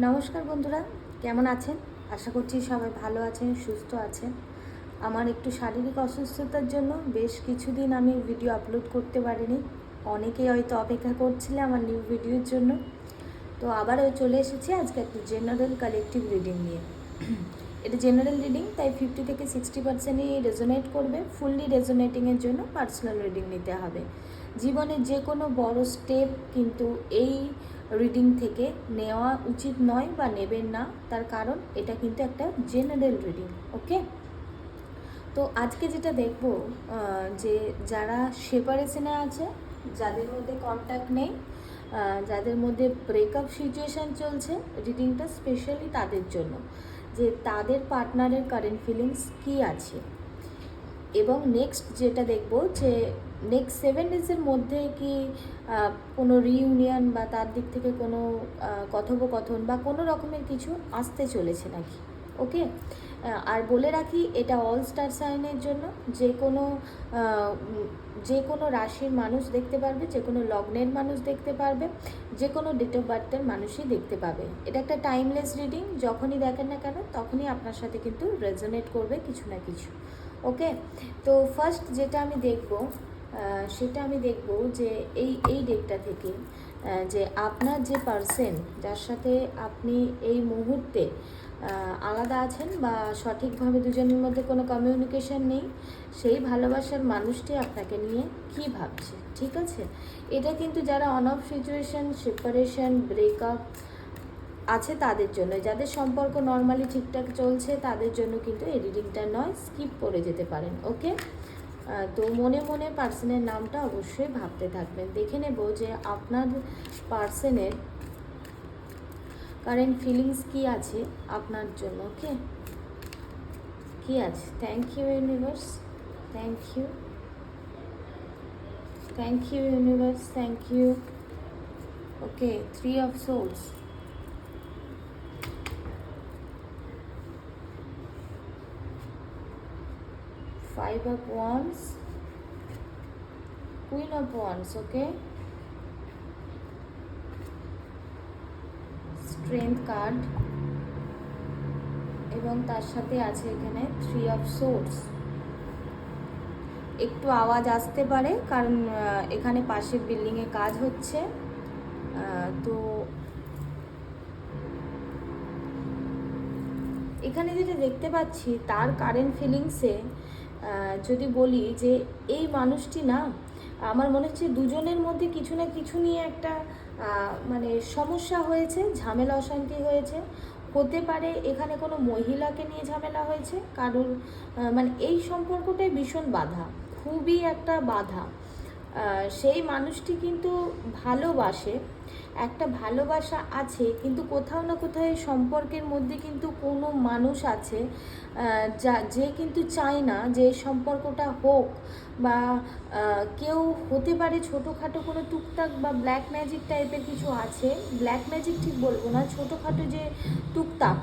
নমস্কার বন্ধুরা, কেমন আছেন? আশা করছি সবাই ভালো আছেন, সুস্থ আছেন। আমার একটু শারীরিক অসুস্থতার জন্য বেশ কিছুদিন আমি ভিডিও আপলোড করতে পারিনি। অনেকেই হয়তো অপেক্ষা করছিলে আমার নিউ ভিডিওর জন্য। তো আবারও চলে এসেছি আজকে একটা জেনারেল কালেকটিভ রিডিং নিয়ে। এটা জেনারেল রিডিং, তাই 50 থেকে 60%ই রেজোনেট করবে। ফুললি রেজোনেটিংয়ের জন্য পার্সোনাল রিডিং নিতে হবে। জীবনের যে কোনো বড় স্টেপ কিন্তু এই রিডিং থেকে নেওয়া উচিত নয় বা নেবেন না, তার কারণ এটা কিন্তু একটা জেনারেল রিডিং। ওকে, তো আজকে যেটা দেখব, যে যারা সেপারেশনে আছে, যাদের মধ্যে কন্ট্যাক্ট নেই, যাদের মধ্যে ব্রেকআপ সিচুয়েশান চলছে, রিডিংটা স্পেশালি তাদের জন্য, যে তাদের পার্টনারের কারেন্ট ফিলিংস কী আছে। এবং নেক্সট যেটা দেখব যে নেক্সট 7 ডেজের মধ্যে কি কোনো রিইউনিয়ন বা তার দিক থেকে কোনো কথোপকথন বা কোনো রকমের কিছু আসতে চলেছে নাকি। ওকে, আর বলে রাখি এটা অল স্টার সাইনের জন্য। যে কোনো রাশির মানুষ দেখতে পারবে, যে কোনো লগ্নের মানুষ দেখতে পারবে, যে কোনো ডেট অফ বার্থের মানুষই দেখতে পাবে। এটা একটা টাইমলেস রিডিং, যখনই দেখেন না কেন তখনই আপনার সাথে কিন্তু রেজোনেট করবে কিছু না কিছু। ওকে, তো ফার্স্ট যেটা আমি দেখব সেটা আমি দেখব যে এই ডেকটা থেকে যে আপনার যে পার্সন, যার সাথে আপনি এই মুহূর্তে আলাদা আছেন বা সঠিকভাবে দুজনের মধ্যে কোনো কমিউনিকেশন নেই, সেই ভালোবাসার মানুষটি আপনাকে নিয়ে কী ভাবছে। ঠিক আছে, এটা কিন্তু যারা on of situation, separation, breakup আছে তাদের জন্য, যাদের সম্পর্ক নর্মালি ঠিকঠাক চলছে তাদের জন্য কিন্তু এই রিডিংটা নয়, স্কিপ করে যেতে পারেন। ওকে, তো মনে মনে পার্সনের নামটা অবশ্যই ভাবতে থাকবেন। দেখে নেব যে আপনার পার্সনের কারেন্ট ফিলিংস কী আছে আপনার জন্য। ওকে, কী আছে? Thank you universe, thank you, thank you universe, thank you. Okay, 3 of Swords, Five of Wands, Queen of Wands. Okay, Strength card এবং তার সাথে আছে এখানে 3 of Swords। একটু আওয়াজ আসতে পারে কারণ এখানে পাশের বিল্ডিংয়ে কাজ হচ্ছে। তো এখানে যেটা দেখতে পাচ্ছি তার কারেন্ট ফিলিংসে যদি বলি যে এই মানুষটি না, আমার মনে হচ্ছে দুজনের মধ্যে কিছু না কিছু নিয়ে একটা মানে সমস্যা হয়েছে, ঝামেলা অশান্তি হয়েছে। হতে পারে এখানে কোনো মহিলাকে নিয়ে ঝামেলা হয়েছে কারোর, মানে এই সম্পর্কটাই ভীষণ বাধা, খুবই একটা বাধা। সেই মানুষটি কিন্তু ভালোবাসে, একটা ভালোবাসা আছে, কিন্তু কোথাও না কোথাও এই সম্পর্কের মধ্যে কিন্তু কোনো মানুষ আছে যে কিন্তু চায় না যে সম্পর্কটা হোক, বা কেউ হতে পারে ছোটোখাটো কোনো টুকটাক বা ব্ল্যাক ম্যাজিক টাইপের কিছু আছে। ব্ল্যাক ম্যাজিক ঠিক বলবো না, ছোটোখাটো যে টুকটাক,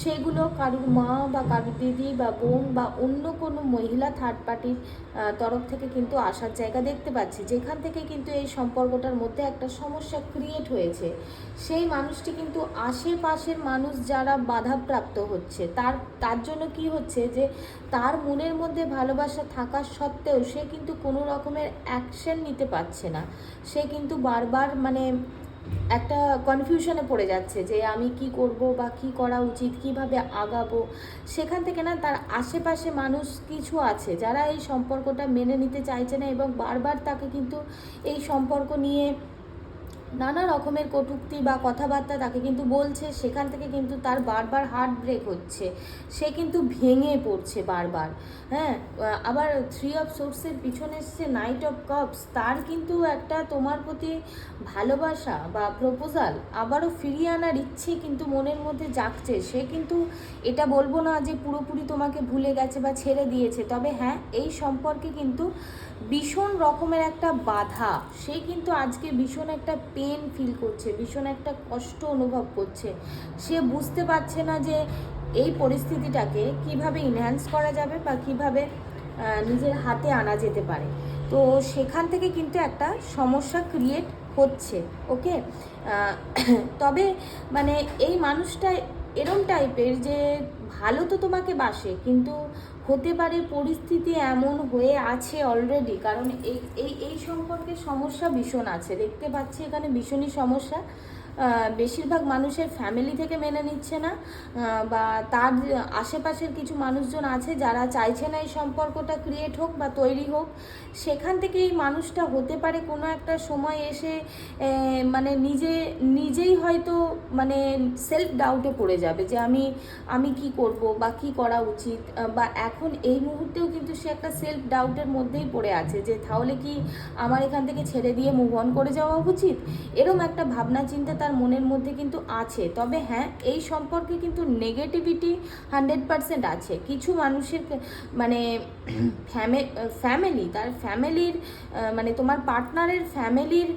সেগুলো কারুর মা বা কারুর দিদি বা বোন বা অন্য কোনো মহিলা থার্ড পার্টির তরফ থেকে কিন্তু আসার জায়গা দেখতে পাচ্ছি, যেখান থেকে কিন্তু এই সম্পর্কটার মধ্যে একটা সমস্যা ক্রিয়েট হয়েছে। সেই মানুষটি কিন্তু আশেপাশের মানুষ যারা বাধাপ্রাপ্ত হচ্ছে, তার জন্য কি হচ্ছে যে তার মনের মধ্যে ভালোবাসা থাকা সত্ত্বেও সে কিন্তু কোনো রকমের অ্যাকশন নিতে পারছে না। সে কিন্তু বারবার মানে একটা কনফিউশনে পড়ে যাচ্ছে যে আমি কি করব বা কি করা উচিত, কিভাবে আগাবো। সেখান থেকে না তার আশেপাশে মানুষ কিছু আছে যারা এই সম্পর্কটা মেনে নিতে চাইছে না এবং বারবার তাকে কিন্তু এই সম্পর্ক নিয়ে নানা রকমের কটূক্তি বা কথাবার্তা তাকে কিন্তু বলছে। সেখান থেকে কিন্তু তার বারবার হার্ট ব্রেক হচ্ছে, সে কিন্তু ভেঙে পড়ছে বারবার। হ্যাঁ, আবার 3 of Swords-এর পিছনে এসছে নাইট অফ কাপস। তার কিন্তু একটা তোমার প্রতি ভালোবাসা বা প্রপোজাল আবারও ফিরিয়ে আনার ইচ্ছে কিন্তু মনের মধ্যে জাগছে। সে কিন্তু এটা বলবো না যে পুরোপুরি তোমাকে ভুলে গেছে বা ছেড়ে দিয়েছে, তবে হ্যাঁ এই সম্পর্কে কিন্তু ভীষণ রকমের একটা বাধা, সে কিন্তু আজকে ভীষণ একটা পেন ফিল করছে, ভীষণ একটা কষ্ট অনুভব করছে। সে বুঝতে পারছে না যে এই পরিস্থিতিটাকে কিভাবে ইনহ্যান্স করা যাবে বা কিভাবে নিজের হাতে আনা যেতে পারে। তো সেখান থেকে কিন্তু একটা সমস্যা ক্রিয়েট হচ্ছে। ওকে, আহ, তবে মানে এই মানুষটা এরম টাইপের যে ভালো তো তোমাকে বাসে, কিন্তু হতে পারে পরিস্থিতি এমন হয়ে আছে অলরেডি, কারণ এই এই এই সম্পর্কে সমস্যা ভীষণ আছে, দেখতে পাচ্ছি এখানে ভীষণই সমস্যা। বেশিরভাগ মানুষের ফ্যামিলি থেকে মেনে নিচ্ছে না, বা তার আশেপাশের কিছু মানুষজন আছে যারা চাইছে না এই সম্পর্কটা ক্রিয়েট হোক বা তৈরি হোক। সেখান থেকে এই মানুষটা হতে পারে কোনো একটা সময় এসে মানে নিজেই হয়তো মানে সেলফ ডাউটে পড়ে যাবে যে আমি কি করব বা কি করা উচিত, বা এখন এই মুহূর্তেও কিন্তু সে একটা সেলফ ডাউটের মধ্যেই পড়ে আছে যে তাহলে কি আমার এখান থেকে ছেড়ে দিয়ে মুভ অন করে যাওয়া উচিত, এরম একটা ভাবনা চিন্তা তার মনের মধ্যে কিন্তু আছে। তবে হ্যাঁ, এই সম্পর্কে কিন্তু নেগেটিভিটি 100% আছে। কিছু মানুষের মানে ফ্যামিলি, তার ফ্যামিলির মানে তোমার পার্টনারের ফ্যামিলির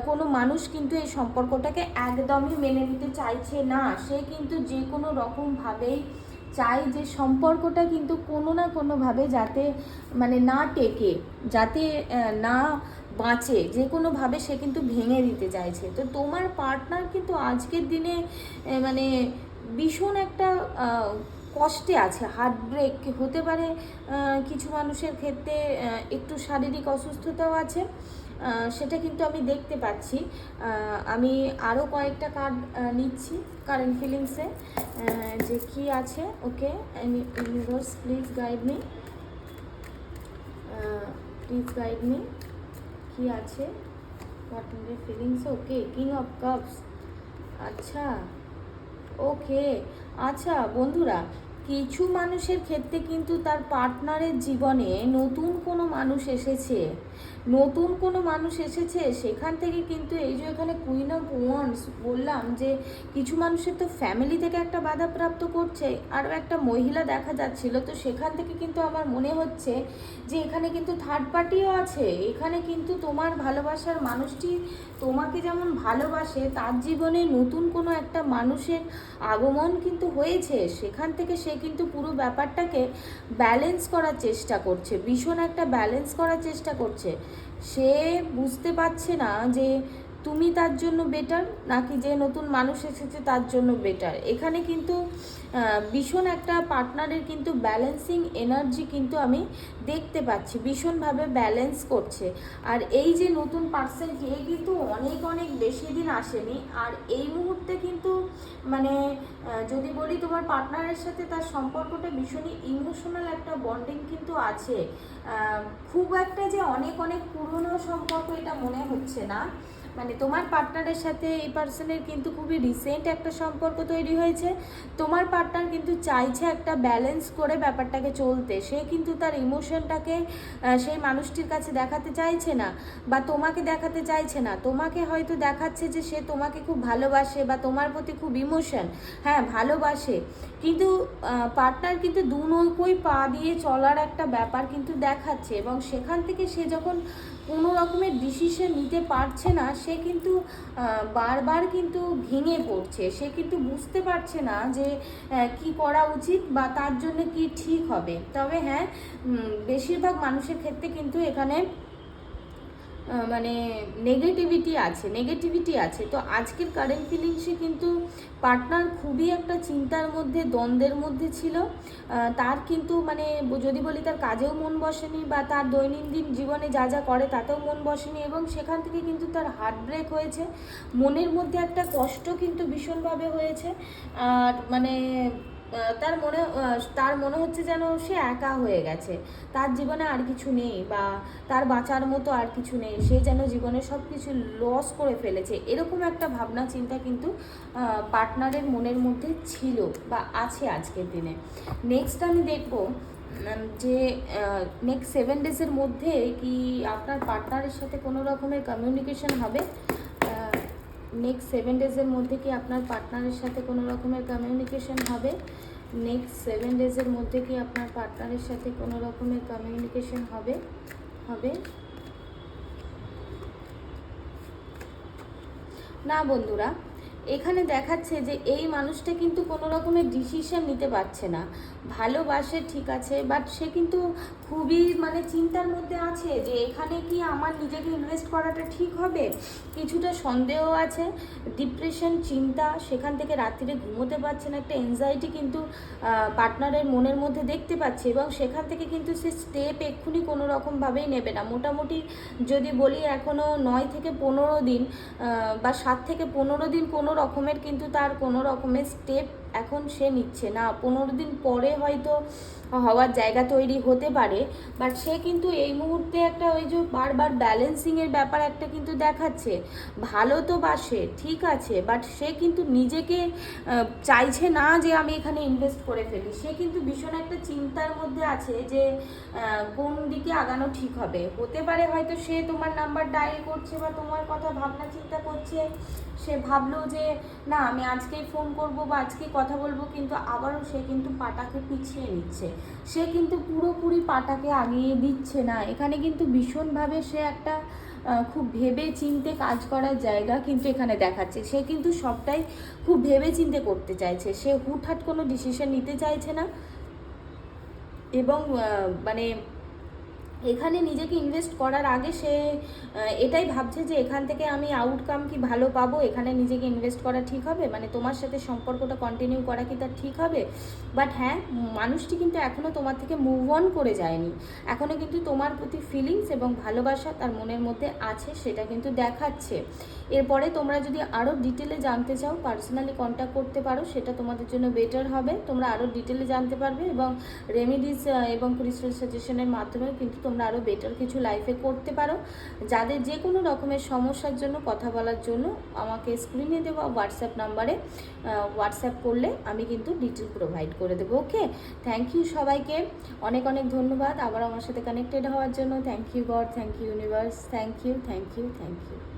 কোনো মানুষ কিন্তু এই সম্পর্কটাকে একদমই মেনে নিতে চাইছে না। সে কিন্তু যে কোনো রকমভাবেই চাই যে সম্পর্কটা কিন্তু কোনো না কোনোভাবে যাতে মানে না টেকে, যাতে না বাঁচে, যে কোনোভাবে সে কিন্তু ভেঙে দিতে চাইছে। তো তোমার পার্টনার কিন্তু আজকের দিনে মানে ভীষণ একটা কষ্টে আছে, হার্ট ব্রেক হতে পারে। কিছু মানুষের ক্ষেত্রে একটু শারীরিক অসুস্থতাও আছে, সেটা কিন্তু আমি দেখতে পাচ্ছি। আমি আরও কয়েকটা কার্ড নিচ্ছি কারেন্ট ফিলিংসে যে কি আছে। Okay, universe please guide me, please guide me, কি আছে পার্টনারের ফিলিংসে। Okay, king of cups. আচ্ছা, ওকে, আচ্ছা বন্ধুরা, কিছু মানুষের ক্ষেত্রে কিন্তু তার পার্টনারের জীবনে নতুন কোনো মানুষ এসেছে, নতুন কোনো মানুষ এসেছে। সেখান থেকে কিন্তু এই যে এখানে কুইন অফ ওয়ান্স বললাম যে কিছু মানুষের তো ফ্যামিলি থেকে একটা বাধাপ্রাপ্ত করছে, আরও একটা মহিলা দেখা যাচ্ছিল, তো সেখান থেকে কিন্তু আমার মনে হচ্ছে যে এখানে কিন্তু থার্ড পার্টিও আছে। এখানে কিন্তু তোমার ভালোবাসার মানুষটি তোমাকে যেমন ভালোবাসে, তার জীবনে নতুন কোনো একটা মানুষের আগমন কিন্তু হয়েছে। সেখান থেকে সে কিন্তু পুরো ব্যাপারটাকে ব্যালেন্স করার চেষ্টা করছে, ভীষণ একটা ব্যালেন্স করার চেষ্টা করছে। সে বুঝতে পারছে না যে তুমি তার জন্য বেটার নাকি যে নতুন মানুষ এসেছে তার জন্য বেটার। এখানে কিন্তু ভীষণ একটা পার্টনারের কিন্তু ব্যালেন্সিং এনার্জি কিন্তু আমি দেখতে পাচ্ছি, ভীষণভাবে ব্যালেন্স করছে। আর এই যে নতুন পার্সনটি, এ কিন্তু অনেক অনেক বেশি দিন আসেনি, আর এই মুহূর্তে কিন্তু মানে যদি বলি তোমার পার্টনারের সাথে তার সম্পর্কটা ভীষণই ইমোশনাল একটা বন্ডিং কিন্তু আছে। খুব একটা যে অনেক অনেক পুরনো সম্পর্ক এটা মনে হচ্ছে না, মানে তোমার পার্টনারের সাথে এই পার্সনের কিন্তু খুবই রিসেন্ট একটা সম্পর্ক তৈরি হয়েছে। তোমার পার্টনার কিন্তু চাইছে একটা ব্যালেন্স করে ব্যাপারটাকে চলতে, সে কিন্তু তার ইমোশনটাকে সেই মানুষটির কাছে দেখাতে চাইছে না, বা তোমাকে দেখাতে চাইছে না। তোমাকে হয়তো দেখাচ্ছে যে সে তোমাকে খুব ভালোবাসে বা তোমার প্রতি খুব ইমোশন, হ্যাঁ ভালোবাসে, কিন্তু পার্টনার কিন্তু দু নৌকোই পা দিয়ে চলার একটা ব্যাপার কিন্তু দেখাচ্ছে। এবং সেখান থেকে সে যখন কোনো রকমের ডিসিশন নিতে পারছে না, সে কিন্তু বারবার কিন্তু ভেঙে পড়ছে। সে কিন্তু বুঝতে পারছে না যে কি করা উচিত বা তার জন্য কি ঠিক হবে। তবে হ্যাঁ, বেশিরভাগ মানুষের ক্ষেত্রে কিন্তু এখানে মানে নেগেটিভিটি আছে। তো আজকের কারেন্ট ফিলিংসে কিন্তু পার্টনার খুবই একটা চিন্তার মধ্যে, দ্বন্দ্বের মধ্যে ছিল। তার কিন্তু মানে যদি বলি তার কাজেও মন বসেনি, বা তার দৈনন্দিন জীবনে যা যা করে তাতেও মন বসেনি, এবং সেখান থেকে কিন্তু তার হার্ট ব্রেক হয়েছে। মনের মধ্যে একটা কষ্ট কিন্তু ভীষণভাবে হয়েছে। আর মানে তার মনে হচ্ছে যেন সে একা হয়ে গেছে, তার জীবনে আর কিছু নেই, বা তার বাঁচার মতো আর কিছু নেই, সে যেন জীবনে সব কিছু লস করে ফেলেছে, এরকম একটা ভাবনা চিন্তা কিন্তু পার্টনারের মনের মধ্যে ছিল বা আছে আজকের দিনে। নেক্সট আমি দেখব যে নেক্সট 7 ডেজের মধ্যে কি আপনার পার্টনারের সাথে কোনো রকমের কমিউনিকেশন হবে। নেক্সট 7 ডেজের মধ্যে কি আপনার পার্টনারের সাথে কোনো রকমের কমিউনিকেশন হবে। নেক্সট 7 ডেজের মধ্যে কি আপনার পার্টনারের সাথে কোনো রকমের কমিউনিকেশন হবে। না বন্ধুরা, এখানে দেখাচ্ছে যে এই মানুষটা কিন্তু কোনো রকমের ডিসিশন নিতে পারছে না, ভালোবাসে ঠিক আছে, বাট সে কিন্তু খুবই মানে চিন্তার মধ্যে আছে যে এখানে কি আমার নিজেকে ইনভেস্ট করাটা ঠিক হবে, কিছুটা সন্দেহ আছে, ডিপ্রেশন, চিন্তা, সেখান থেকে রাত্রিরে ঘুমোতে পারছে না, একটা এনজাইটি কিন্তু পার্টনারের মনের মধ্যে দেখতে পাচ্ছে, এবং সেখান থেকে কিন্তু সে স্টেপ এক্ষুনি কোনো রকমভাবেই নেবে না। মোটামুটি যদি বলি এখনও 9 থেকে 15 দিন বা 7 থেকে 15 দিন কোনো রকমের কিন্তু তার কোনো রকমের স্টেপ এখন সে নিচ্ছে না। 15 দিন পরে হয়তো হওয়ার জায়গা তৈরি হতে পারে, বাট সে কিন্তু এই মুহূর্তে একটা ওই যে বারবার ব্যালেন্সিংয়ের ব্যাপার একটা কিন্তু দেখাচ্ছে। ভালো তো বাসে ঠিক আছে, বাট সে কিন্তু নিজেকে চাইছে না যে আমি এখানে ইনভেস্ট করে ফেলি। সে কিন্তু ভীষণ একটা চিন্তার মধ্যে আছে যে কোন দিকে আগানো ঠিক হবে। হতে পারে হয়তো সে তোমার নাম্বার ডায়াল করছে বা তোমার কথা ভাবনা চিন্তা করছে, সে ভাবলো যে না আমি আজকেই ফোন করব বা আজকেই কথা বলবো, কিন্তু আবারও সে কিন্তু পাটাকে পিছিয়ে নিচ্ছে, সে কিন্তু পুরোপুরি পাটাকে আগিয়ে দিচ্ছে না। এখানে কিন্তু ভীষণভাবে সে একটা খুব ভেবে চিন্তে কাজ করার জায়গা কিন্তু এখানে দেখাচ্ছে। সে কিন্তু সবটাই খুব ভেবে চিন্তে করতে চাইছে, সে হুটহাট কোনো ডিসিশন নিতে চাইছে না, এবং মানে এখানে নিজেকে ইনভেস্ট করার আগে সে এটাই ভাবছে যে এখান থেকে আমি আউটকাম কি ভালো পাবো, এখানে নিজেকে ইনভেস্ট করা ঠিক হবে, মানে তোমার সাথে সম্পর্কটা কন্টিনিউ করা কি তার ঠিক হবে। বাট হ্যাঁ, মানুষটি কিন্তু এখনও তোমার থেকে মুভ অন করে যায়নি, এখনও কিন্তু তোমার প্রতি ফিলিংস এবং ভালোবাসা তার মনের মধ্যে আছে, সেটা কিন্তু দেখাচ্ছে। এরপরে তোমরা যদি আরও ডিটেলে জানতে চাও পার্সোনালি কন্ট্যাক্ট করতে পারো, সেটা তোমাদের জন্য বেটার হবে, তোমরা আরও ডিটেলে জানতে পারবে, এবং রেমেডিস এবং ক্রিস্টাল সাজেশনের মাধ্যমেও কিন্তু তোমরা আরও বেটার কিছু লাইফে করতে পারো। যাদের যে কোনো রকমের সমস্যার জন্য কথা বলার জন্য আমাকে স্ক্রিনে দেওয়া হোয়াটসঅ্যাপ নাম্বারে হোয়াটসঅ্যাপ করলে আমি কিন্তু ডিটেল প্রোভাইড করে দেবো। ওকে, থ্যাংক ইউ সবাইকে, অনেক অনেক ধন্যবাদ আবার আমার সাথে কানেক্টেড হওয়ার জন্য। Thank you God, thank you universe, thank you, thank you, thank you.